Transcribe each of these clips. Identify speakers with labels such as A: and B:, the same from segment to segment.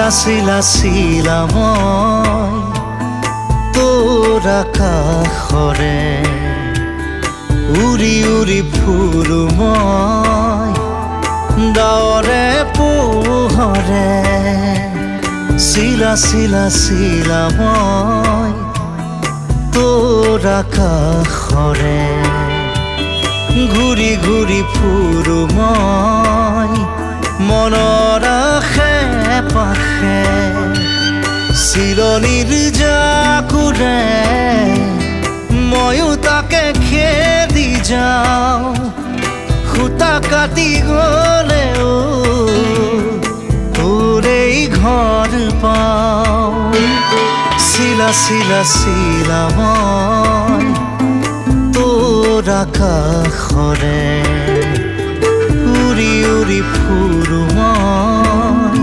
A: চিলা চিলা মই তোৰ আকাশৰে উৰি উৰি ফুৰো মই ডাৱৰে পোহৰে চিলা চিলা চিলা মই তোৰ আকাশৰে ঘূৰি ঘূৰি ফুৰো মই মনৰ আশে পাশে চিলনিৰ জাকুৰে ময়ো তাকে খেদি যাওঁ সূতা কাটি গ'লেও তোৰেই ঘৰ পাওঁ চিলা চিলা চিলা মই তোৰ আকাশৰে উৰি উৰি ফুৰো মই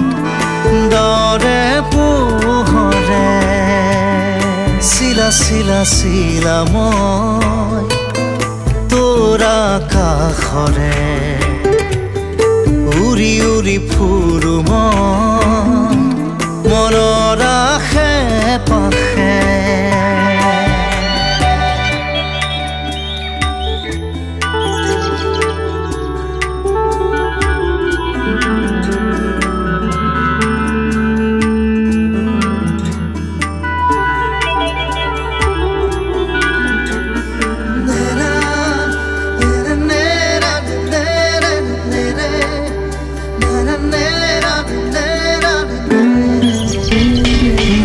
A: ডাৱৰে পোহৰে চিলা চিলা চিলা মই তোৰ আকাশৰে উৰি উৰি ফুৰো মই মনৰ আশে পাশে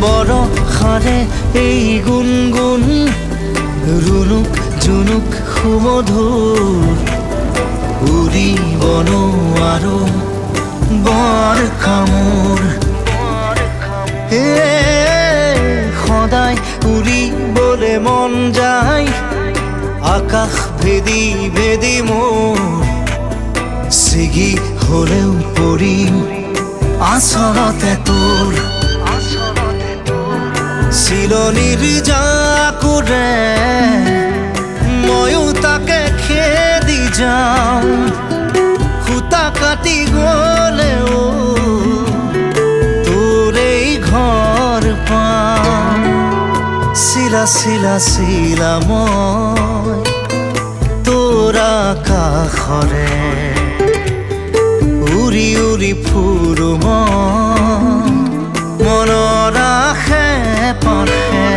A: বৰষাৰে এই গুণগুণ ৰুণুক জুনুক সুমধুৰ উৰিব নোৱাৰো বৰষামোৰ সদায় উৰিবলে মন যায় আকাশ ভেদি ভেদি মোৰ ছিগি হলেও পৰিম আচলতে তোৰ চিলনিৰ জাকুৰে ময়ো তাকে খেদি যাওঁ সূতা কাটি গ'লেও তোৰেই ঘৰ পাওঁ চিলা চিলা চিলা মই তোৰ আকাশৰে উৰি উৰি ফুৰো মই মনৰ আশে পাশে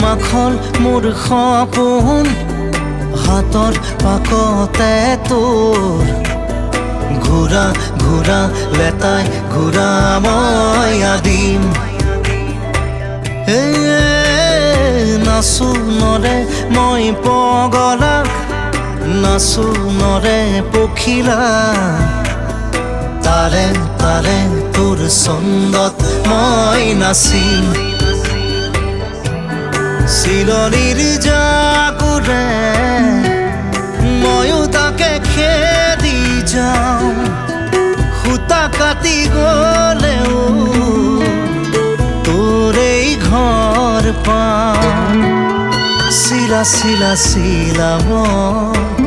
A: মাখন মোৰ সপোন হাতৰ পাকতে তোৰ ঘূৰা ঘূৰা লেতাই ঘূৰা মই আদিম নাচো নৰে মই পগলা নাচো নৰে পখিলা তাৰে তাৰে তোৰ ছন্দত মই নাচিম চিলনিৰ জাকুৰে ময়ো তাকে খেদি যাওঁ সূতা কাটি গ'লেও তোৰেই ঘৰ পাওঁ চিলা চিলা চিলা মই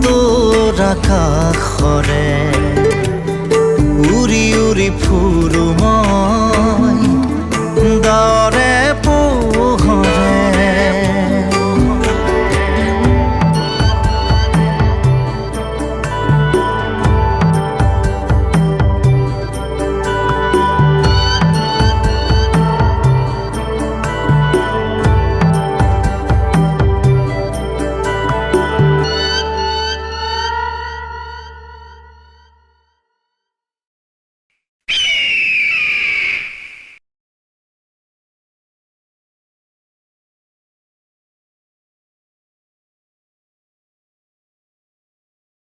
A: তোৰ আকাশৰে উৰি উৰি ফুৰো মই ডাৱৰ